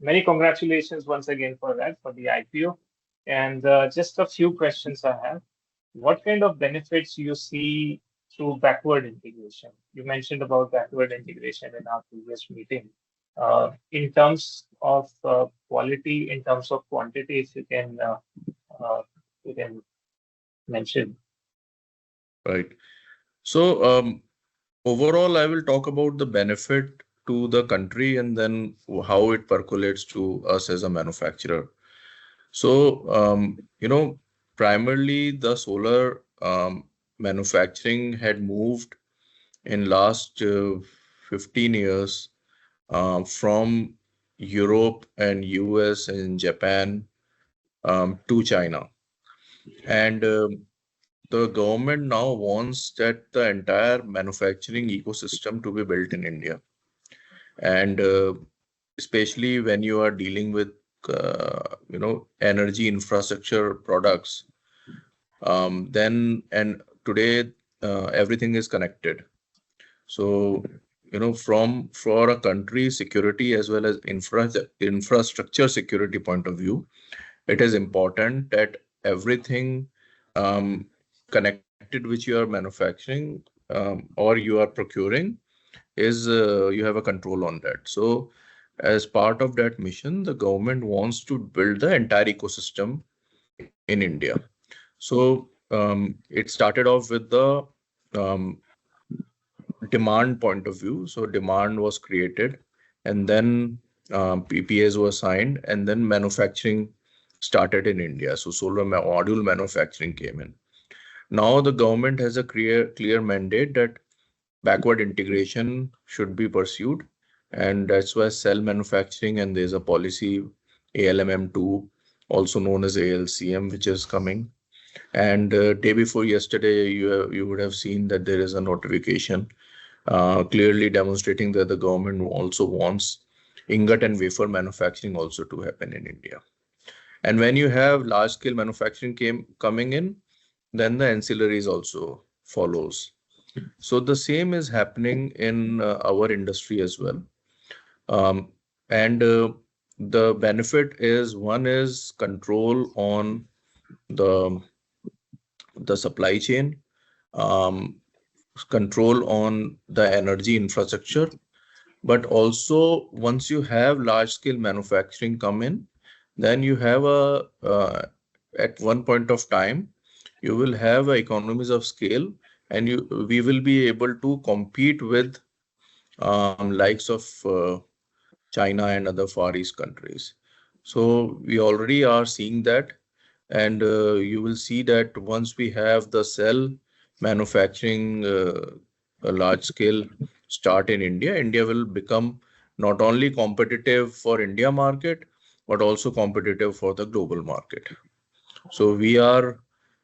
Many congratulations once again for that, for the IPO. And just a few questions I have. What kind of benefits you see through backward integration? You mentioned about backward integration in our previous meeting. In terms of quality, in terms of quantity, if uh, you can mention. Right. So, overall, I will talk about the benefit to the country and then how it percolates to us as a manufacturer. So, primarily the solar manufacturing had moved in last 15 years from Europe and US and Japan to China. And the government now wants that the entire manufacturing ecosystem to be built in India. And especially when you are dealing with, energy infrastructure products, then and today everything is connected. So, from for a country security as well as infrastructure security point of view, it is important that everything um, connected which you are manufacturing or you are procuring is you have a control on that. So, as part of that mission, the government wants to build the entire ecosystem in India. So, it started off with the um, demand point of view. So demand was created, and then PPAs were signed, and then manufacturing started in India. So module manufacturing came in. Now the government has a clear mandate that backward integration should be pursued, and that's why cell manufacturing, and there's a policy ALMM2, also known as ALCM, which is coming. And day before yesterday, you would have seen that there is a notification clearly demonstrating that the government also wants ingot and wafer manufacturing also to happen in India. And when you have large scale manufacturing coming in, then the ancillaries also follows. So the same is happening in our industry as well. Um, and the benefit is, one is control on the supply chain, um, control on the energy infrastructure. But also, once you have large scale manufacturing come in, then you have at one point of time, you will have economies of scale, and we will be able to compete with likes of China and other Far East countries. So we already are seeing that, and you will see that once we have the cell manufacturing a large scale start in India, India will become not only competitive for India market, but also competitive for the global market. So we are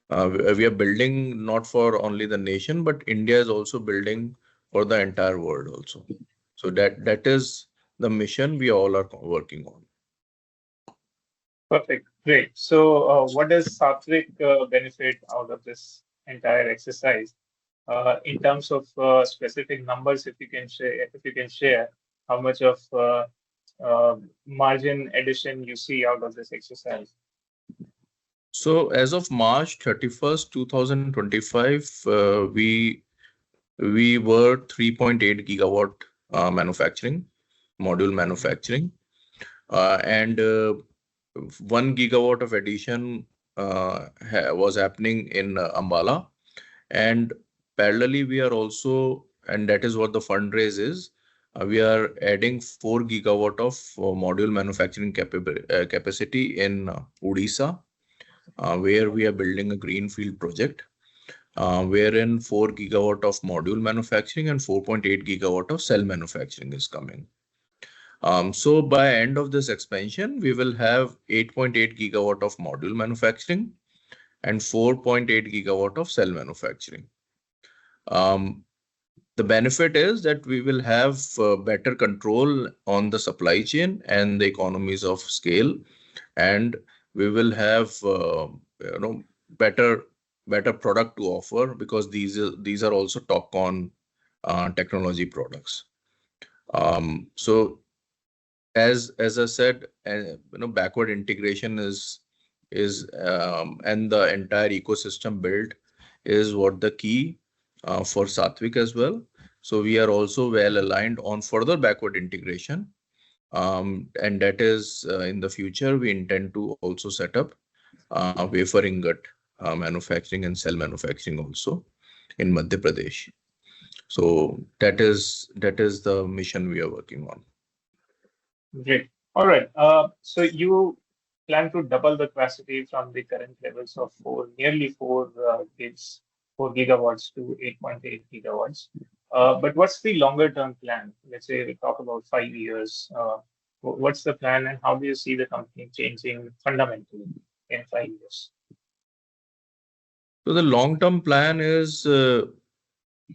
building not for only the nation, but India is also building for the entire world also. So that is the mission we all are working on. Perfect. Great. So, what does Saatvik benefit out of this entire exercise? In terms of specific numbers, if you can share how much of margin addition you see out of this exercise. So as of March 31st, 2025, we were 3.8 gigawatt manufacturing, module manufacturing, and 1 gigawatt of addition was happening in Ambala. And parallelly, we are also, and that is what the fundraise is, we are adding 4 gigawatt of module manufacturing capacity in Odisha, where we are building a greenfield project, wherein 4 gigawatt of module manufacturing and 4.8 gigawatt of cell manufacturing is coming. So by end of this expansion, we will have 8.8 gigawatt of module manufacturing and 4.8 gigawatt of cell manufacturing. Um, the benefit is that we will have better control on the supply chain and the economies of scale, and we will have better product to offer, because these are also TOPCon technology products. So as I said, backward integration is and the entire ecosystem built is what the key for Satvik as well. So we are also well aligned on further backward integration. And that is in the future we intend to also set up wafer ingot manufacturing and cell manufacturing also in Madhya Pradesh. So that is the mission we are working on. Great. All right. So you plan to double the capacity from the current levels of nearly 4 gigawatts to 8.8 gigawatts. But what's the longer term plan? Let's say we talk about 5 years. What's the plan, and how do you see the company changing fundamentally in 5 years? So the long-term plan is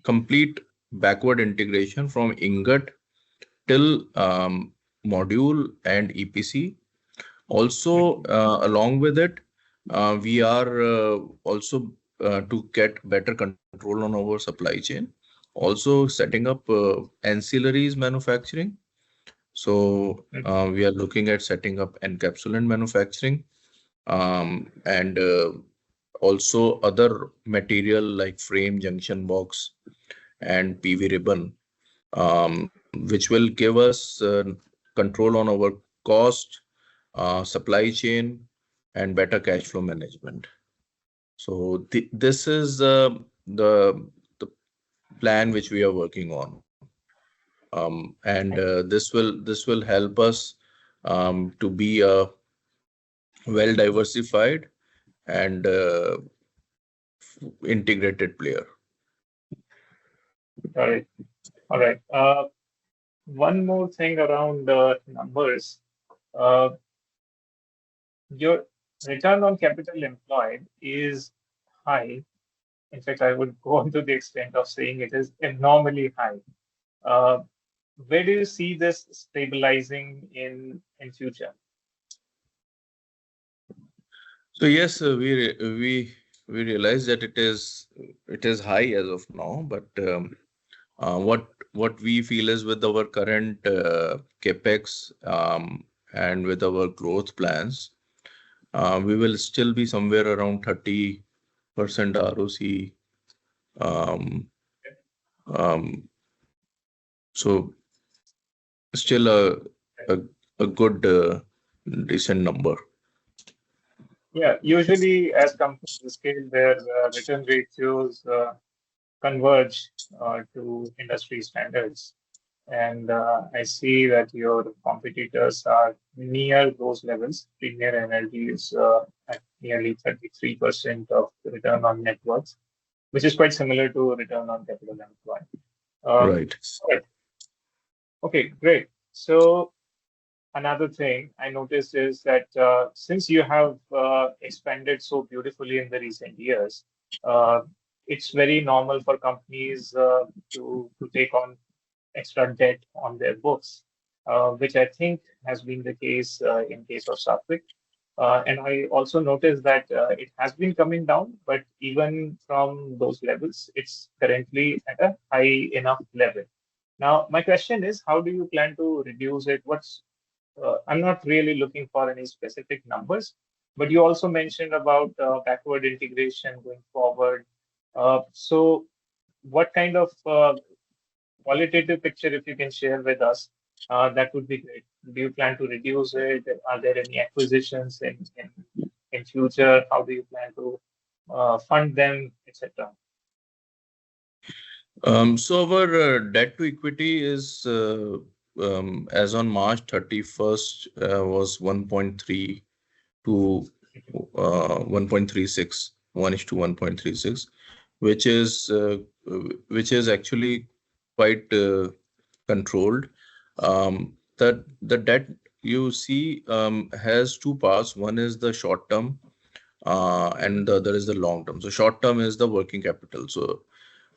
complete backward integration from ingot till module and EPC. Also, along with it, we are also to get better control on our supply chain. Also, setting up ancillaries manufacturing. So we are looking at setting up encapsulant manufacturing and also other material like frame, junction box, and PV ribbon, which will give us control on our cost, supply chain, and better cash flow management. So this is the plan which we are working on, and this will help us to be a well diversified and integrated player. All right. All right. One more thing around numbers. Uh, your return on capital employed is high. In fact, I would go on to the extent of saying it is abnormally high. Uh, where do you see this stabilizing in future? So yes, we realize that it is high as of now, but what we feel is with our current capex and with our growth plans, we will still be somewhere around 30% ROC. Um, um, so still a, a good decent number. Yeah, usually as companies scale, their return ratios converge to industry standards. And I see that your competitors are near those levels. Premier Energy is at nearly 33% of return on net worth, which is quite similar to return on capital employed. Right. Right. Okay, great. So another thing I noticed is that since you have expanded so beautifully in the recent years, uh, it's very normal for companies to take on extra debt on their books, which I think has been the case in case of Saatvik. And I also noticed that it has been coming down, but even from those levels, it's currently at a high enough level. Now, my question is, how do you plan to reduce it? I'm not really looking for any specific numbers, but you also mentioned about backward integration going forward. So, what kind of qualitative picture, if you can share with us, that would be great. Do you plan to reduce it? Are there any acquisitions in future? How do you plan to fund them, etc.? So our debt to equity is as on March 31st was 1.3 to 1.36, 1 is to 1.36, which is actually quite controlled. The debt you see has two parts. One is the short term, and the other is the long term. So short term is the working capital. So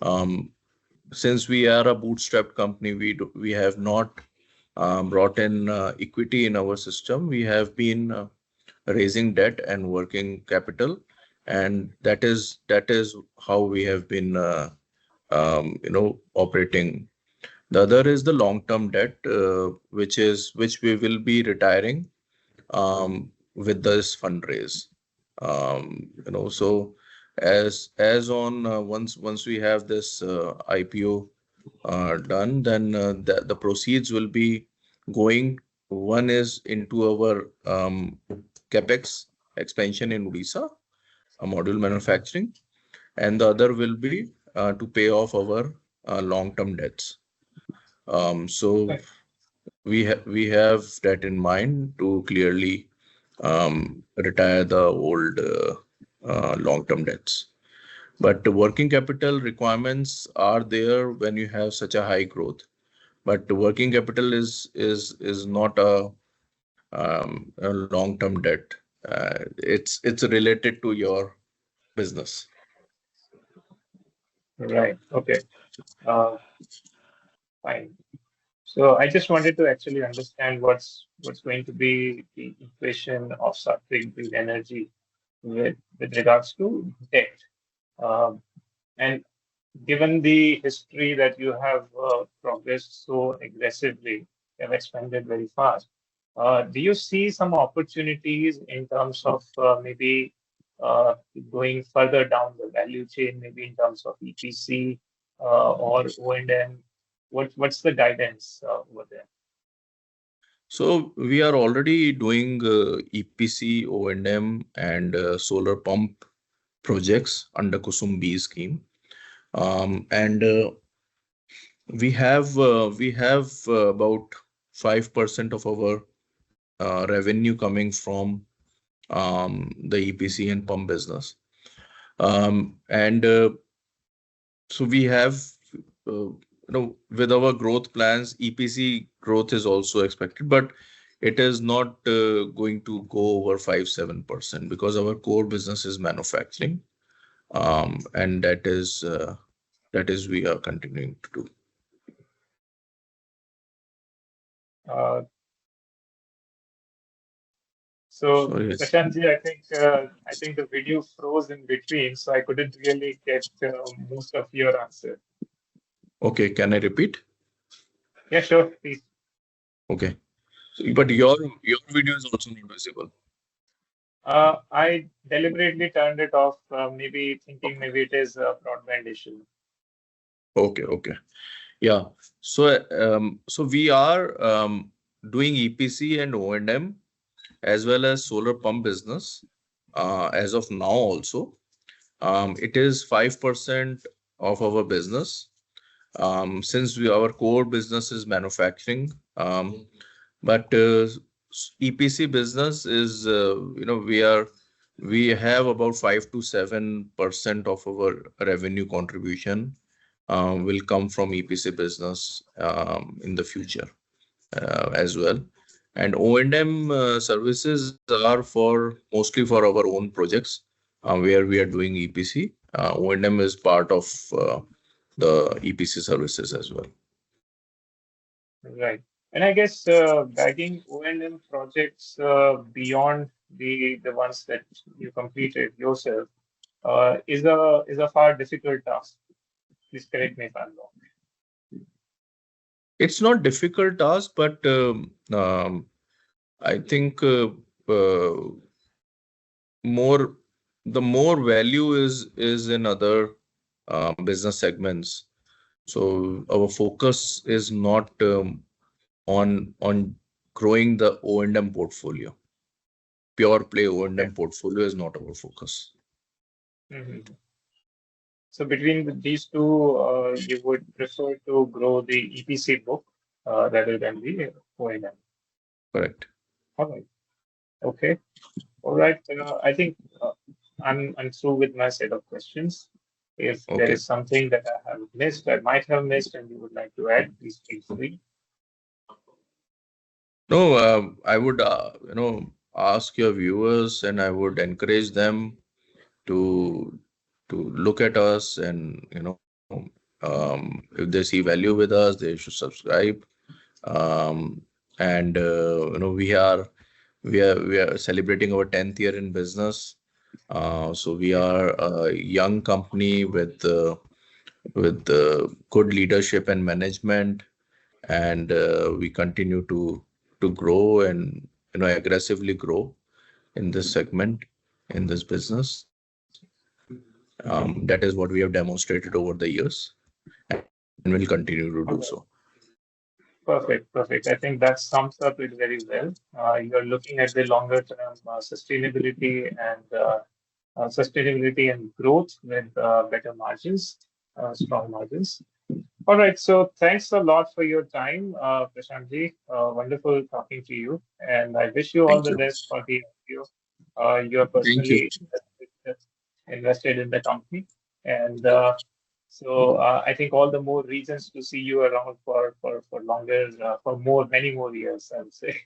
um, since we are a bootstrapped company, we have not brought in equity in our system. We have been raising debt and working capital, and that is how we have been operating. The other is the long-term debt, which we will be retiring with this fundraise. So as on once we have this IPO done, then the proceeds will be going. One is into our capex expansion in Odisha, a module manufacturing, and the other will be to pay off our long-term debts. So Right. we have that in mind to clearly retire the old long-term debts. But the working capital requirements are there when you have such a high growth. But the working capital is not a long-term debt. It's related to your business. Right. Okay. Uh, Fine. So I just wanted to actually understand what's going to be the equation of Saatvik Green Energy with regards to debt. Um, and given the history that you have progressed so aggressively, you have expanded very fast, do you see some opportunities in terms of maybe uh, going further down the value chain, maybe in terms of EPC or O&M? What's the guidance over there? So we are already doing EPC, O&M, and solar pump projects under Kusum B scheme. And we have about 5% of our revenue coming from the EPC and pump business. And so we have, with our growth plans, EPC growth is also expected, but it is not going to go over 5-7% because our core business is manufacturing, and that is we are continuing to do. Uh, so So yes. Prashantji, I think the video froze in between, so I couldn't really get most of your answer. Okay, can I repeat? Yeah, sure, please. Okay. But your video is also not visible. I deliberately turned it off, maybe thinking maybe it is a broadband issue. Okay, okay. Yeah. So we are doing EPC and O&M as well as solar pump business as of now also. It is 5% of our business. Since our core business is manufacturing, but EPC business is, we have about 5 to 7% of our revenue contribution will come from EPC business in the future as well. And O&M services are mostly for our own projects where we are doing EPC. O&M is part of the EPC services as well. Right. And I guess bagging O&M projects beyond the ones that you completed yourself is a far difficult task. Please correct me if I'm wrong. It's not difficult task, but I think uh, more the more value is in other business segments. So our focus is not on growing the O&M portfolio. Pure play Okay. O&M portfolio is not our focus. Mhm. So between these two, you would prefer to grow the EPC book rather than the O&M. Correct. All right. Okay. All right. I think I'm through with my set of questions. If there Okay. is something that I have missed, I might have missed, and you would like to add, please feel free. No, I would ask your viewers, and I would encourage them to look at us, and if they see value with us, they should subscribe. um, and we are celebrating our 10th year in business. So we are a young company with good leadership and management. and we continue to grow and aggressively grow in this segment, in this business. That is what we have demonstrated over the years, and will continue to do so. All right. Perfect. Perfect. I think that sums up it very well. You're looking at the longer term sustainability and growth with better margins, strong margins. All right. So thanks a lot for your time, Prashantji. Wonderful talking to you, and I wish you all Thank the you. best for the IPO. You're Thank you. personally invested in the company, and I think all the more reasons to see you around for longer, for many more years, I would say.